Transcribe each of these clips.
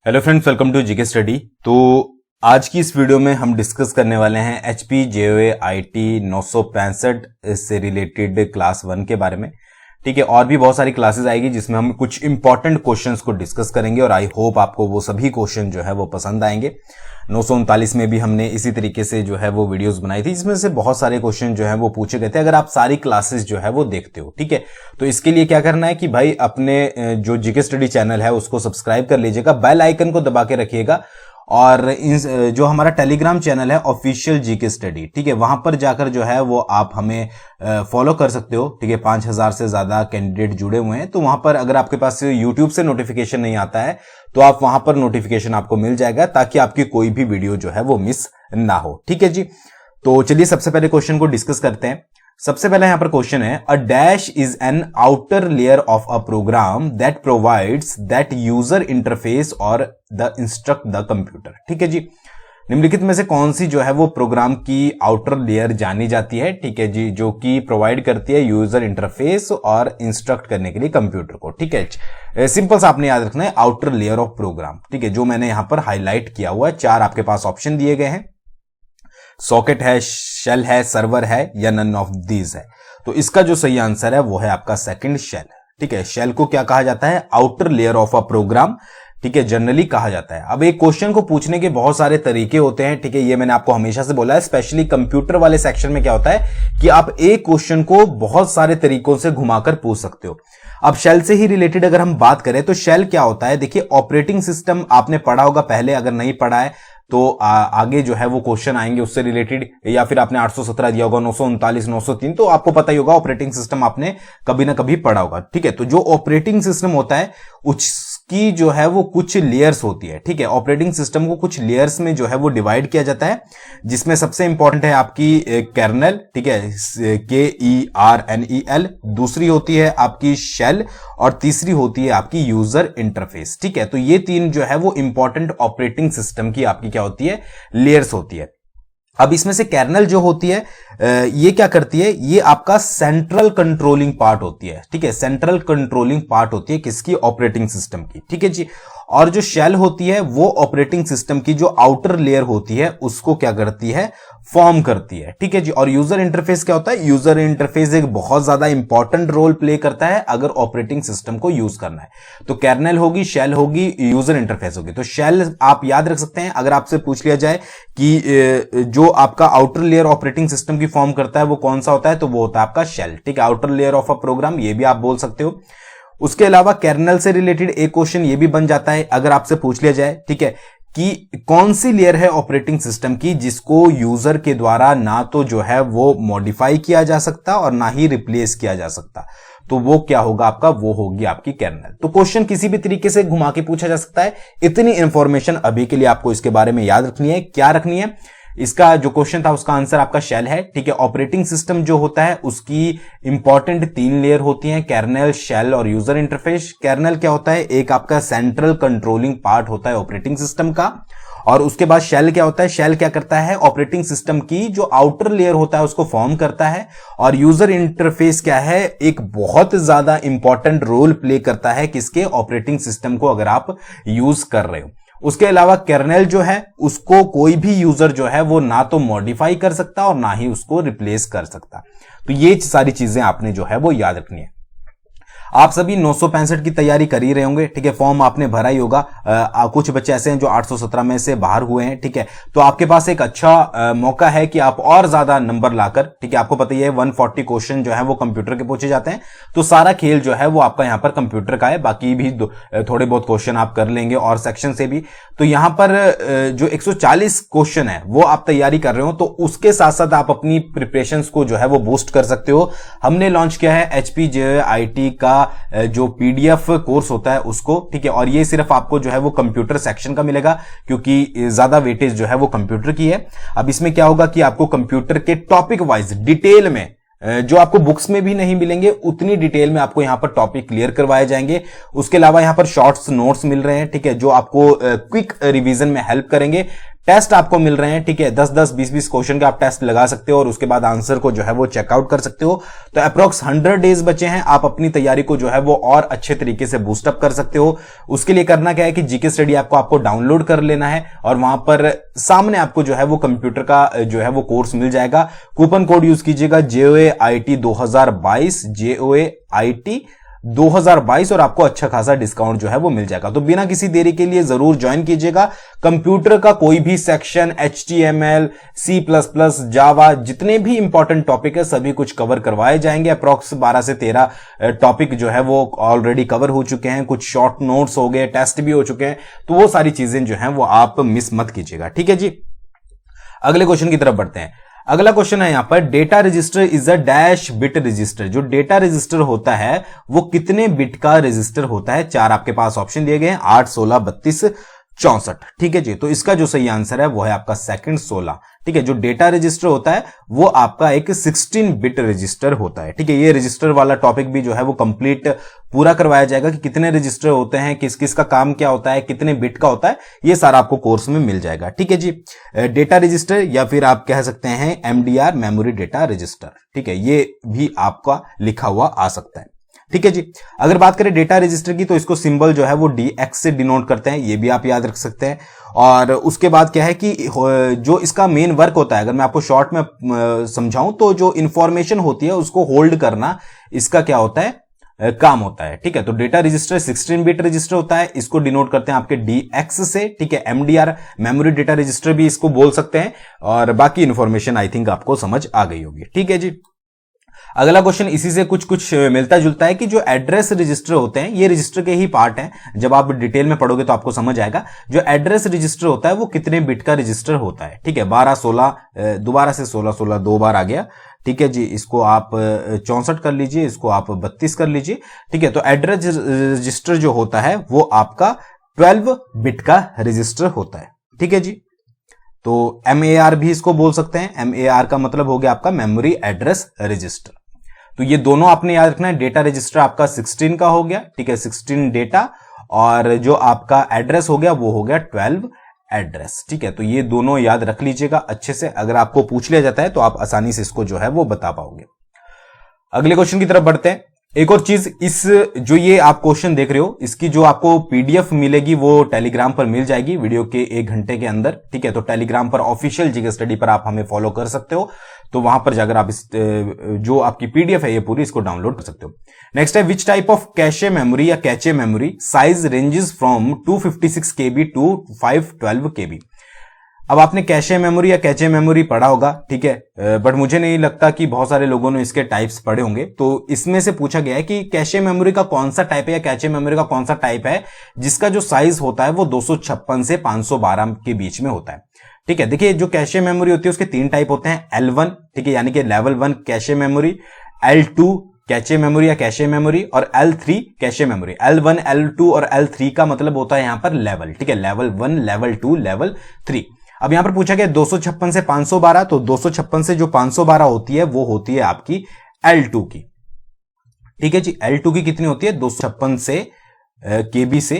Hello friends, welcome to GK study. तो आज की इस वीडियो में हम डिस्कस करने वाले हैं एचपी जेओए आईटी 965 से रिलेटेड क्लास 1 के बारे में। ठीक है, और भी बहुत सारी क्लासेस आएगी जिसमें हम कुछ इंपॉर्टेंट क्वेश्चंस को डिस्कस करेंगे और आई होप आपको वो सभी क्वेश्चन जो है वो पसंद आएंगे। 939 में भी हमने इसी तरीके से जो है वो वीडियोस बनाई थी जिसमें से बहुत सारे क्वेश्चन जो है वो पूछे गए थे। अगर आप सारी क्लासेस जो है वो देखते हो, ठीक है, तो इसके लिए क्या करना है कि भाई अपने जो जीके स्टडी चैनल है उसको सब्सक्राइब कर लीजिएगा, बेल आइकन को दबा के रखिएगा और जो हमारा टेलीग्राम चैनल है ऑफिशियल जीके स्टडी, ठीक है, वहां पर जाकर जो है वो आप हमें फॉलो कर सकते हो। ठीक है, 5000 से ज्यादा कैंडिडेट जुड़े हुए हैं, तो वहां पर अगर आपके पास यूट्यूब से नोटिफिकेशन नहीं आता है तो आप वहां पर नोटिफिकेशन आपको मिल जाएगा ताकि आपकी कोई भी वीडियो जो है वो मिस ना हो। ठीक है जी, तो चलिए सबसे पहले क्वेश्चन को डिस्कस करते हैं। सबसे पहले यहां पर क्वेश्चन है, a dash is an outer layer of a program that provides that user interface और द इंस्ट्रक्ट द कंप्यूटर। ठीक है जी, निम्नलिखित में से कौन सी जो है वो प्रोग्राम की आउटर लेयर जानी जाती है, ठीक है जी, जो कि प्रोवाइड करती है यूजर इंटरफेस और इंस्ट्रक्ट करने के लिए कंप्यूटर को। ठीक है, सिंपल सा आपने याद रखना है, आउटर लेयर ऑफ प्रोग्राम। ठीक है, जो मैंने यहां पर हाईलाइट किया हुआ है, 4 आपके पास ऑप्शन दिए गए हैं, सॉकेट है, शेल है, सर्वर है या नन ऑफ दीज है। तो इसका जो सही आंसर है वो है आपका सेकंड, शेल। ठीक है, शेल को क्या कहा जाता है? Outer layer of a program, ठीक है, जनरली कहा जाता है। अब एक क्वेश्चन को पूछने के बहुत सारे तरीके होते हैं, ठीक है, ये मैंने आपको हमेशा से बोला है। स्पेशली कंप्यूटर वाले सेक्शन में क्या होता है कि आप एक क्वेश्चन को बहुत सारे तरीकों से घुमाकर पूछ सकते हो। अब शेल से ही रिलेटेड अगर हम बात करें तो शेल क्या होता है, देखिए ऑपरेटिंग सिस्टम आपने पढ़ा होगा पहले, अगर नहीं पढ़ा है तो आगे जो है वो क्वेश्चन आएंगे उससे रिलेटेड, या फिर आपने 817 दिया होगा, 939, 903, तो आपको पता ही होगा ऑपरेटिंग सिस्टम आपने कभी ना कभी पढ़ा होगा। ठीक है, तो जो ऑपरेटिंग सिस्टम होता है उसकी जो है वो कुछ लेयर्स होती है। ठीक है, ऑपरेटिंग सिस्टम को कुछ लेयर्स में जो है वो डिवाइड किया जाता है, जिसमें सबसे इंपॉर्टेंट है आपकी कर्नल, ठीक है, KERNEL, दूसरी होती है आपकी शेल और तीसरी होती है आपकी यूजर इंटरफेस। ठीक है, तो ये 3 जो है वो इंपॉर्टेंट ऑपरेटिंग सिस्टम की आपकी क्या होती है, लेयर्स होती है। अब इसमें से कर्नल जो होती है ये क्या करती है, ये आपका सेंट्रल कंट्रोलिंग पार्ट होती है। ठीक है, सेंट्रल कंट्रोलिंग पार्ट होती है किसकी? ऑपरेटिंग सिस्टम की। ठीक है जी, और जो शेल होती है वो ऑपरेटिंग सिस्टम की जो आउटर लेयर होती है उसको क्या करती है? फॉर्म करती है। ठीक है जी, और यूजर इंटरफेस क्या होता है? यूजर इंटरफेस एक बहुत ज्यादा इंपॉर्टेंट रोल प्ले करता है अगर ऑपरेटिंग सिस्टम को यूज करना है। तो कर्नल होगी, शेल होगी, यूजर इंटरफेस होगी। तो शेल आप याद रख सकते हैं, अगर आपसे पूछ लिया जाए कि जो आपका आउटर लेयर ऑपरेटिंग सिस्टम की फॉर्म करता है वो कौन सा होता है, तो वो होता है आपका शेल। ठीक है, outer layer of a program, ये भी आप बोल सकते हो। उसके अलावा कर्नल से रिलेटेड एक क्वेश्चन ये भी बन जाता है अगर आपसे पूछ लिया जाए, ठीक है, कि कौन सी लेयर है ऑपरेटिंग सिस्टम की जिसको यूजर के द्वारा ना तो जो है वो मॉडिफाई किया जा सकता और ना ही रिप्लेस किया जा सकता, तो वो क्या होगा आपका? वो होगी आपकी कर्नल। तो क्वेश्चन किसी भी तरीके से घुमा के पूछा जा सकता है। इतनी इंफॉर्मेशन अभी के लिए आपको इसके बारे में याद रखनी है। क्या रखनी है? इसका जो क्वेश्चन था उसका आंसर आपका शेल है। ठीक है, ऑपरेटिंग सिस्टम जो होता है उसकी इंपॉर्टेंट 3 लेयर होती हैं, कर्नल, शेल और यूजर इंटरफेस। कर्नल क्या होता है? एक आपका सेंट्रल कंट्रोलिंग पार्ट होता है ऑपरेटिंग सिस्टम का। और उसके बाद शेल क्या होता है? शेल क्या करता है? ऑपरेटिंग सिस्टम की जो आउटर लेयर होता है उसको फॉर्म करता है। और यूजर इंटरफेस क्या है? एक बहुत ज्यादा इंपॉर्टेंट रोल प्ले करता है किसके? ऑपरेटिंग सिस्टम को अगर आप यूज कर रहे हो। उसके अलावा कर्नल जो है उसको कोई भी यूजर जो है वो ना तो मॉडिफाई कर सकता और ना ही उसको रिप्लेस कर सकता। तो ये सारी चीजें आपने जो है वो याद रखनी है। आप सभी 965 की तैयारी कर ही रहे होंगे। ठीक है, फॉर्म आपने भरा ही होगा। कुछ बच्चे ऐसे हैं जो 817 में से बाहर हुए हैं। ठीक है, तो आपके पास एक अच्छा मौका है कि आप और ज्यादा नंबर लाकर, ठीक है, आपको पता ही है 140 क्वेश्चन जो है वो कंप्यूटर के पूछे जाते हैं, तो सारा खेल जो है वो आपका यहां पर कंप्यूटर का है। बाकी भी थोड़े बहुत क्वेश्चन आप कर लेंगे और सेक्शन से भी। तो यहां पर जो 140 क्वेश्चन है वो आप तैयारी कर रहे हो, तो उसके साथ साथ आप अपनी प्रिपरेशंस को जो है वो बूस्ट कर सकते हो। हमने लॉन्च किया है एचपी जेओए आईटी का जो पीडीएफ कोर्स होता है उसको। ठीक है, और ये सिर्फ आपको जो है वो कंप्यूटर सेक्शन का मिलेगा क्योंकि ज्यादा वेटेज जो है वो कंप्यूटर की है। अब इसमें क्या होगा कि आपको कंप्यूटर के टॉपिक वाइज डिटेल में जो आपको बुक्स में भी नहीं मिलेंगे उतनी डिटेल में आपको यहां पर टॉपिक क्लियर करवाए जाएंगे। उसके अलावा यहां पर शॉर्ट्स नोट्स मिल रहे हैं, ठीक है, जो आपको क्विक रिवीजन में हेल्प करेंगे। टेस्ट आपको मिल रहे हैं, ठीक है, 10-10, 20-20 क्वेश्चन का आप टेस्ट लगा सकते हो और उसके बाद आंसर को जो है वो चेकआउट कर सकते हो। तो अप्रॉक्स 100 डेज बचे हैं, आप अपनी तैयारी को जो है वो और अच्छे तरीके से बूस्टअप कर सकते हो। उसके लिए करना क्या है कि जीके स्टडी ऐप को आपको डाउनलोड कर लेना है और वहां पर सामने आपको जो है वो कंप्यूटर का जो है वो कोर्स मिल जाएगा। कूपन कोड यूज कीजिएगा JOAIT 2022, JOAIT 2022 और आपको अच्छा खासा डिस्काउंट जो है वो मिल जाएगा। तो बिना किसी देरी के लिए जरूर ज्वाइन कीजिएगा। कंप्यूटर का कोई भी सेक्शन, HTML, C++, जावा, जितने भी इंपॉर्टेंट टॉपिक है सभी कुछ कवर करवाए जाएंगे। अप्रॉक्स 12 से 13 टॉपिक जो है वो ऑलरेडी कवर हो चुके हैं, कुछ शॉर्ट नोट्स हो गए, टेस्ट भी हो चुके हैं, तो वो सारी चीजें जो हैं वो आप मिस मत कीजिएगा, ठीक है जी। अगले क्वेश्चन की तरफ बढ़ते हैं। अगला क्वेश्चन है यहां पर, data register is a dash bit register. जो डेटा रजिस्टर होता है वो कितने बिट का रजिस्टर होता है? 4 आपके पास ऑप्शन दिए गए हैं, 8, 16, 32, 64, ठीक है जी। तो इसका जो सही आंसर है वो है आपका सेकंड 16, ठीक है। जो डेटा रजिस्टर होता है वो आपका एक 16 बिट रजिस्टर होता है, ठीक है। ये रजिस्टर वाला टॉपिक भी जो है वो कंप्लीट पूरा करवाया जाएगा कि कितने रजिस्टर होते हैं, किस किस का काम क्या होता है, कितने बिट का होता है, ये सारा आपको कोर्स में मिल जाएगा, ठीक है जी। डेटा रजिस्टर या फिर आप कह सकते हैं MDR, मेमोरी डेटा रजिस्टर, ठीक है, ये भी आपका लिखा हुआ आ सकता है, ठीक है जी। अगर बात करें डेटा रजिस्टर की तो इसको सिंबल जो है वो DX से डिनोट करते हैं, ये भी आप याद रख सकते हैं। और उसके बाद क्या है कि जो इसका मेन वर्क होता है, अगर मैं आपको शॉर्ट में समझाऊं तो जो इंफॉर्मेशन होती है उसको होल्ड करना इसका क्या होता है, काम होता है, ठीक है। तो डेटा रजिस्टर 16 बिट रजिस्टर होता है, इसको डिनोट करते हैं आपके DX से, ठीक है। MDR, मेमोरी डेटा रजिस्टर भी इसको बोल सकते हैं। और बाकी इंफॉर्मेशन आई थिंक आपको समझ आ गई होगी, ठीक है जी। अगला क्वेश्चन इसी से कुछ कुछ मिलता जुलता है कि जो एड्रेस रजिस्टर होते हैं ये रजिस्टर के ही पार्ट हैं, जब आप डिटेल में पढ़ोगे तो आपको समझ आएगा। जो एड्रेस रजिस्टर होता है वो कितने बिट का रजिस्टर होता है, ठीक है। 12, 16, दोबारा से 16, 16 दो बार आ गया, ठीक है जी। इसको आप 64 कर लीजिए, इसको आप 32 कर लीजिए, ठीक है। तो एड्रेस रजिस्टर जो होता है वो आपका 12 बिट का रजिस्टर होता है, ठीक है जी। तो MAR भी इसको बोल सकते हैं, MAR का मतलब हो गया आपका मेमोरी एड्रेस रजिस्टर। तो ये दोनों आपने याद रखना है। डेटा रजिस्टर आपका 16 का हो गया, ठीक है, 16 डेटा, और जो आपका एड्रेस हो गया वो हो गया 12 एड्रेस, ठीक है। तो ये दोनों याद रख लीजिएगा अच्छे से, अगर आपको पूछ लिया जाता है तो आप आसानी से इसको जो है वो बता पाओगे। अगले क्वेश्चन की तरफ बढ़ते हैं। एक और चीज, इस जो ये आप क्वेश्चन देख रहे हो इसकी जो आपको PDF मिलेगी वो टेलीग्राम पर मिल जाएगी वीडियो के 1 घंटे के अंदर, ठीक है। तो टेलीग्राम पर ऑफिशियल जीके स्टडी पर आप हमें फॉलो कर सकते हो, तो वहां पर जाकर आप इस जो आपकी PDF है ये पूरी, इसको डाउनलोड कर सकते हो। नेक्स्ट है, which type of cache memory या cache memory size ranges from 256 KB to 512 KB। अब आपने कैशे मेमोरी या कैचे मेमोरी पढ़ा होगा, ठीक है, बट मुझे नहीं लगता कि बहुत सारे लोगों ने इसके टाइप्स पढ़े होंगे। तो इसमें से पूछा गया है कि कैशे मेमोरी का कौन सा टाइप है या कैचे मेमोरी का कौन सा टाइप है जिसका जो साइज होता है वो 256 से 512 के बीच में होता है, ठीक है। देखिए, जो कैशे मेमोरी होती है उसके 3 टाइप होते हैं। L1, ठीक है, यानी कि level 1 cache memory, L2 cache memory या कैशे मेमोरी, और L3 cache memory. L1, L2 और L3 का मतलब होता है यहां पर लेवल, ठीक है, लेवल 1, लेवल 2, लेवल 3। अब यहां पर पूछा गया 256 से 512, तो 256 से जो 512 होती है वो होती है आपकी L2 की, ठीक है जी। L2 की कितनी होती है? 256 से KB से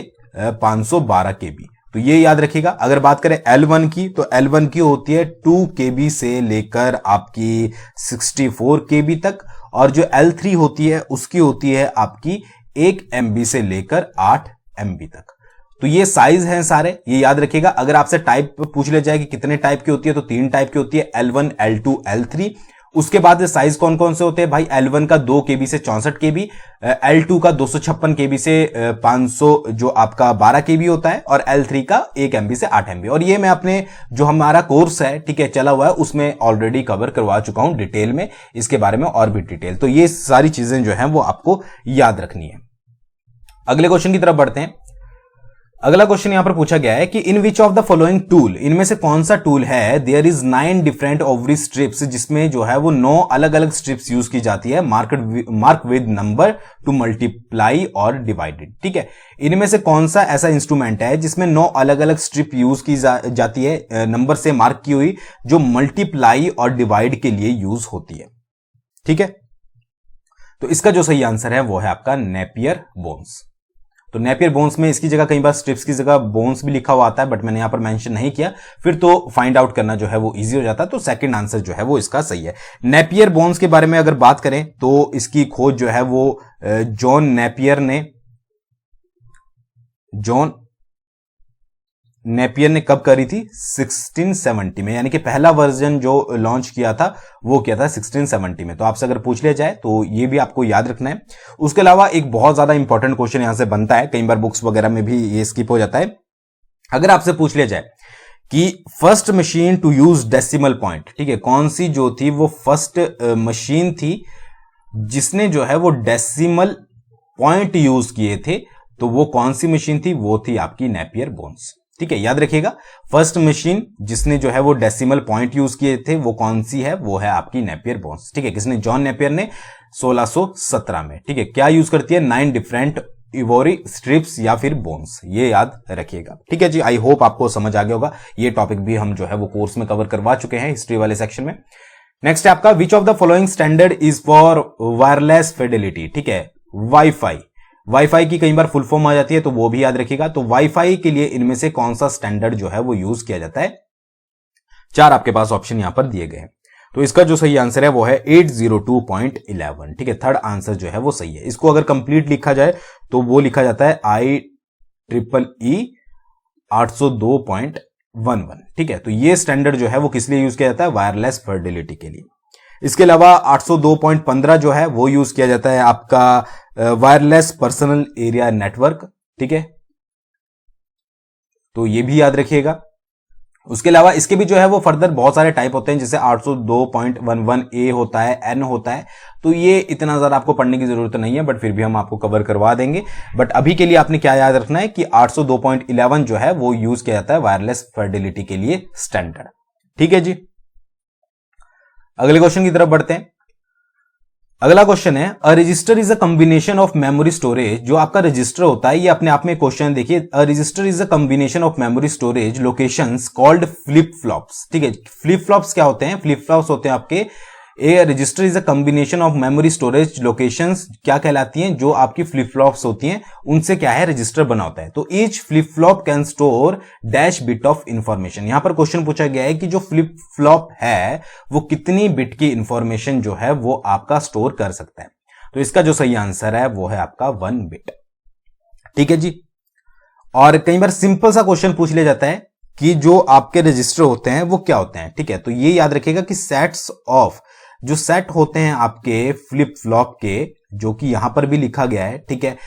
512 KB। तो ये याद रखिएगा। अगर बात करें L1 की, तो L1 की होती है 2 KB से लेकर आपकी 64 KB तक, और जो L3 होती है उसकी होती है आपकी 1 MB से लेकर 8 MB तक। तो ये साइज हैं सारे, ये याद रखिएगा। अगर आपसे टाइप पूछ लिया जाए कि कितने टाइप की होती है, तो 3 टाइप की होती है, L1, L2, L3। उसके बाद साइज कौन कौन से होते हैं भाई? L1 का 2 KB से 64 KB, L2 का 256 KB से 500 जो आपका 12 KB होता है, और L3 का 1 MB से 8 MB। और ये मैं अपने जो हमारा कोर्स है, ठीक है, चला हुआ है, उसमें ऑलरेडी कवर करवा चुका हूं डिटेल में, इसके बारे में और भी डिटेल। तो ये सारी चीजें जो है वो आपको याद रखनी है। अगले क्वेश्चन की तरफ बढ़ते हैं। अगला क्वेश्चन यहां पर पूछा गया है कि in which of the following tool, इनमें से कौन सा टूल है there is 9 different ovary strips, जिसमें जो है वो 9 अलग अलग स्ट्रिप्स यूज की जाती है, mark with number two multiply और डिवाइडेड, ठीक है। इनमें से कौन सा ऐसा इंस्ट्रूमेंट है जिसमें 9 अलग अलग स्ट्रिप यूज की जाती है, नंबर से मार्क की हुई, जो मल्टीप्लाई और डिवाइड के लिए यूज होती है, ठीक है। तो इसका जो सही आंसर है वो है आपका नेपियर बोन्स। तो नेपियर बोन्स में इसकी जगह कई बार स्ट्रिप्स की जगह बोन्स भी लिखा हुआ आता है, बट मैंने यहां पर मेंशन नहीं किया, फिर तो फाइंड आउट करना जो है वो इजी हो जाता है। तो सेकंड आंसर जो है वो इसका सही है। नेपियर बोन्स के बारे में अगर बात करें तो इसकी खोज जो है वो जॉन नेपियर ने कब करी थी? 1670 में, यानी कि पहला वर्जन जो लॉन्च किया था वो किया था 1670 में। तो आपसे अगर पूछ लिया जाए तो ये भी आपको याद रखना है। उसके अलावा एक बहुत ज्यादा इंपॉर्टेंट क्वेश्चन यहां से बनता है, कई बार बुक्स वगैरह में भी ये स्किप हो जाता है। अगर आपसे पूछ लिया जाए कि first machine to use decimal point, ठीक है, कौन सी जो थी वो फर्स्ट मशीन थी जिसने जो है वो डेसिमल पॉइंट यूज किए थे, तो वो कौन सी मशीन थी? वो थी आपकी नेपियर बोन्स। ठीक है, याद रखिएगा, फर्स्ट मशीन जिसने जो है वो डेसिमल पॉइंट यूज किए थे वो कौन सी है? वो है आपकी नेपियर बोन्स। ठीक है, किसने? जॉन नेपियर ने 1617 में। ठीक है, क्या यूज करती है? 9 डिफरेंट इवोरी स्ट्रिप्स या फिर बोन्स, ये याद रखिएगा। ठीक है जी, आई होप आपको समझ आ गया होगा। ये टॉपिक भी हम जो है वो कोर्स में कवर करवा चुके हैं हिस्ट्री वाले सेक्शन में। नेक्स्ट है आपका विच of the following standard is for wireless Fidelity. ठीक है, वाईफाई की कई बार फुल फॉर्म आ जाती है, तो वो भी याद रखिएगा। तो वाईफाई के लिए इनमें से कौन सा स्टैंडर्ड जो है वो यूज किया जाता है? 4 आपके पास ऑप्शन यहां पर दिए गए हैं। तो इसका जो सही आंसर है वो है 802.11। ठीक है, थर्ड आंसर जो है वो सही है। इसको अगर कंप्लीट लिखा जाए तो वो लिखा जाता है IEEE 802.11। ठीक है, तो ये स्टैंडर्ड जो है वो किस लिए यूज किया जाता है? वायरलेस फिडेलिटी के लिए। इसके अलावा 802.15 जो है वो यूज किया जाता है आपका वायरलेस पर्सनल एरिया नेटवर्क। ठीक है, तो ये भी याद रखिएगा। उसके अलावा इसके भी जो है वो फर्दर बहुत सारे टाइप होते हैं, जैसे 802.11A होता है, N होता है। तो ये इतना ज्यादा आपको पढ़ने की जरूरत नहीं है, बट फिर भी हम आपको कवर करवा देंगे। बट अभी के लिए आपने क्या याद रखना है कि 802.11 जो है वो यूज किया जाता है वायरलेस फिडेलिटी के लिए स्टैंडर्ड। ठीक है जी, अगले क्वेश्चन की तरफ बढ़ते हैं। अगला क्वेश्चन है a register is a combination of memory storage. जो आपका रजिस्टर होता है, ये अपने आप में क्वेश्चन देखिए, a register is a combination of memory storage locations called flip flops. ठीक है, फ्लिप फ्लॉप्स क्या होते हैं? फ्लिप फ्लॉप्स होते हैं आपके a register is a combination of memory storage locations क्या कहलाती हैं? जो आपकी फ्लिप फ्लॉप्स होती हैं उनसे क्या है? रजिस्टर बना होता है। तो each flip flop can store dash bit of information. यहां पर क्वेश्चन पूछा गया है कि जो फ्लिप फ्लॉप है वो कितनी बिट की इंफॉर्मेशन जो है वो आपका स्टोर कर सकता है? तो इसका जो सही आंसर है वो है आपका 1 बिट। ठीक है जी, और कई बार सिंपल सा क्वेश्चन पूछ लिया जाता है कि जो आपके रजिस्टर होते हैं वो क्या होते हैं। ठीक है, तो ये याद रखिएगा कि सेट्स ऑफ, जो सेट होते हैं आपके फ्लिप फ्लॉप के, जो कि यहां पर भी लिखा गया है। ठीक है,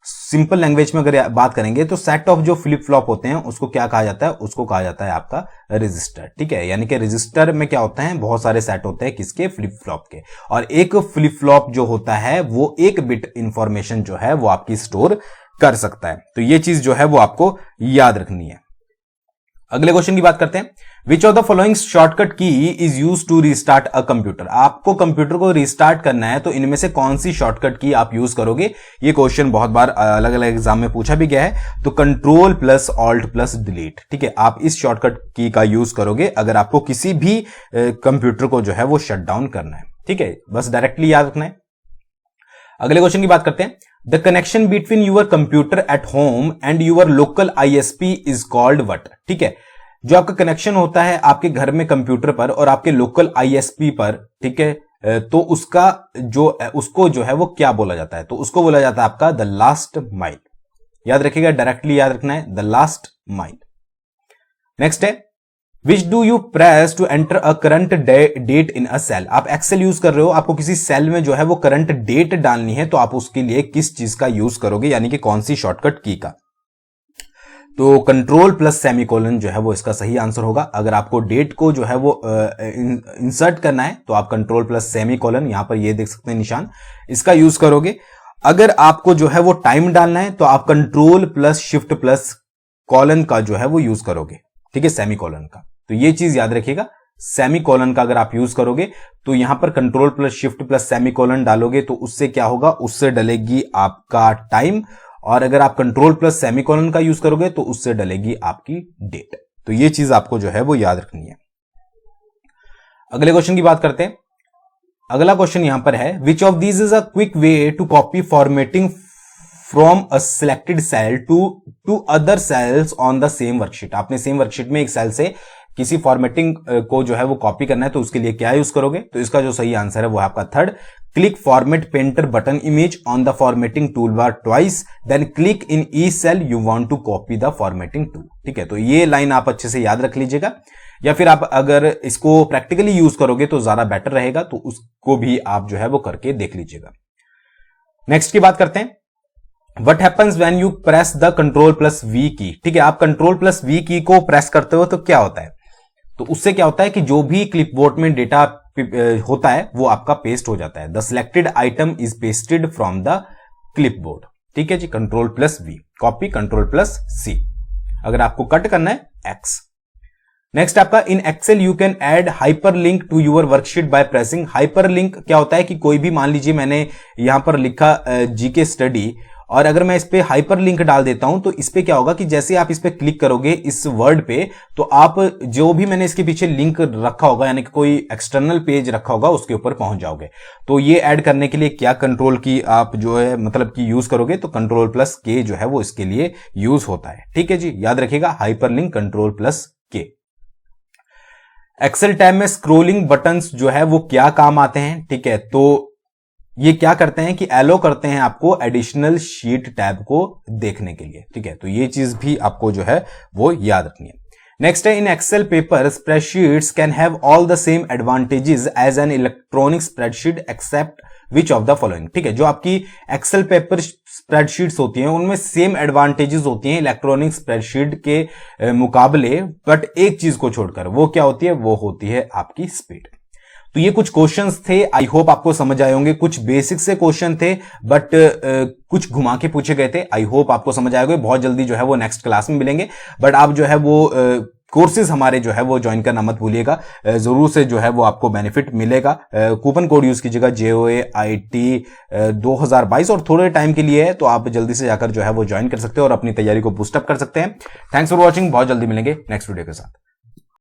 सिंपल लैंग्वेज में अगर बात करेंगे तो सेट ऑफ जो फ्लिप फ्लॉप होते हैं उसको क्या कहा जाता है? उसको कहा जाता है आपका रजिस्टर। ठीक है, यानी कि रजिस्टर में क्या होता है? बहुत सारे सेट होते हैं किसके? फ्लिप फ्लॉप के, और एक फ्लिप फ्लॉप जो होता है वो 1 बिट इंफॉर्मेशन जो है वो आपकी स्टोर कर सकता है। तो ये चीज जो है वो आपको याद रखनी है। अगले क्वेश्चन की बात करते हैं। Which of the following shortcut key is use to restart a computer. आपको कंप्यूटर को रिस्टार्ट करना है तो इनमें से कौन सी शॉर्टकट की आप यूज करोगे? ये क्वेश्चन बहुत बार अलग अलग एग्जाम में पूछा भी गया है। तो control plus alt plus delete. ठीक है, आप इस शॉर्टकट की का यूज करोगे अगर आपको किसी भी कंप्यूटर को जो है वो शट डाउन करना है। ठीक है, बस डायरेक्टली याद रखना है। अगले क्वेश्चन की बात करते हैं। The connection between your computer at home and your local ISP is called what. ठीक है, जो आपका कनेक्शन होता है आपके घर में कंप्यूटर पर और आपके लोकल ISP पर, ठीक है, तो उसको जो है वो क्या बोला जाता है? तो उसको बोला जाता है आपका द लास्ट माइल। याद रखिएगा, डायरेक्टली याद रखना है, द लास्ट माइल। नेक्स्ट है which do you press to enter a current date in a cell. आप एक्सेल यूज कर रहे हो, आपको किसी सेल में जो है वो करंट डेट डालनी है, तो आप उसके लिए किस चीज का यूज करोगे, यानी कि कौन सी शॉर्टकट की का? तो कंट्रोल प्लस सेमीकोलन जो है वो इसका सही आंसर होगा। अगर आपको डेट को जो है वो इंसर्ट करना है तो आप कंट्रोल प्लस सेमीकोलन, यहां पर ये देख सकते हैं निशान, इसका यूज करोगे। अगर आपको जो है वो टाइम डालना है तो आप control plus shift plus colon का जो है वो यूज करोगे। ठीक है, सेमीकोलन का। तो ये चीज याद रखिएगा, सेमीकोलन का अगर आप यूज करोगे तो यहां पर control plus shift plus semicolon डालोगे तो उससे क्या होगा? उससे डलेगी आपका टाइम, और अगर आप कंट्रोल प्लस सेमीकोलन का यूज करोगे तो उससे डलेगी आपकी डेट। तो ये चीज आपको जो है वो याद रखनी है। अगले क्वेश्चन की बात करते हैं। अगला क्वेश्चन यहां पर है which of these is a quick way to copy formatting from a selected cell to other cells on the same worksheet. आपने सेम वर्कशीट में एक सेल से किसी फॉर्मेटिंग को जो है वो कॉपी करना है, तो उसके लिए क्या यूज करोगे? तो इसका जो सही आंसर है वो आपका third, click format painter button image on the formatting toolbar twice, then click in each cell you want to copy the formatting tool. ठीक है, तो ये लाइन आप अच्छे से याद रख लीजिएगा, या फिर आप अगर इसको प्रैक्टिकली यूज करोगे तो ज्यादा बेटर रहेगा, तो उसको भी आप जो है वो करके देख लीजिएगा। नेक्स्ट की बात करते हैं, What happens when you press the Ctrl plus V की। ठीक है, आप Ctrl plus V की को प्रेस करते हो तो क्या होता है? तो उससे क्या होता है कि जो भी क्लिपबोर्ड में डेटा होता है वो आपका पेस्ट हो जाता है। The selected item is pasted from the clipboard. ठीक है जी, Ctrl plus V, copy Ctrl plus C। अगर आपको कट करना है X। नेक्स्ट आपका, in Excel you can add hyperlink to your worksheet by pressing. Hyperlink क्या होता है कि कोई भी, मान लीजिए मैंने यहां पर लिखा जीके स्टडी, और अगर मैं इस पे हाइपरलिंक डाल देता हूं तो इस पे क्या होगा कि जैसे आप इस पे क्लिक करोगे इस वर्ड पे, तो आप जो भी मैंने इसके पीछे लिंक रखा होगा, यानी कि कोई एक्सटर्नल पेज रखा होगा, उसके ऊपर पहुंच जाओगे। तो ये ऐड करने के लिए क्या कंट्रोल की आप जो है मतलब कि यूज करोगे? तो Ctrl plus K जो है वो इसके लिए यूज होता है। ठीक है जी, याद रखिएगा, hyperlink Ctrl plus K। Excel tab में स्क्रोलिंग बटन्स जो है वो क्या काम आते हैं? ठीक है, तो ये क्या करते हैं कि एलो करते हैं आपको एडिशनल शीट टैब को देखने के लिए। ठीक है, तो ये चीज भी आपको जो है वो याद रखनी है। नेक्स्ट है, in Excel paper spreadsheets can have all the same advantages as an electronic spreadsheet except which of the following. ठीक है, जो आपकी एक्सेल पेपर स्प्रेडशीट्स होती हैं उनमें सेम एडवांटेजेस होती हैं इलेक्ट्रॉनिक स्प्रेडशीट के मुकाबले, बट एक चीज को छोड़कर, वो क्या होती है? वो होती है आपकी स्पीड। तो ये कुछ क्वेश्चंस थे, आई होप आपको समझ आए होंगे। कुछ बेसिक से क्वेश्चन थे बट कुछ घुमा के पूछे गए थे। आई होप आपको समझ आएगा। बहुत जल्दी जो है वो नेक्स्ट क्लास में मिलेंगे, बट आप जो है वो कोर्सेज हमारे जो है वो ज्वाइन करना मत भूलिएगा, जरूर से जो है वो आपको बेनिफिट मिलेगा। कूपन कोड यूज कीजिएगा JOAIT 2022, और थोड़े टाइम के लिए है, तो आप जल्दी से जाकर जो है वो ज्वाइन कर सकते हो और अपनी तैयारी को बूस्टअप कर सकते हैं। थैंक्स फॉर वॉचिंग, बहुत जल्दी मिलेंगे नेक्स्ट वीडियो के साथ।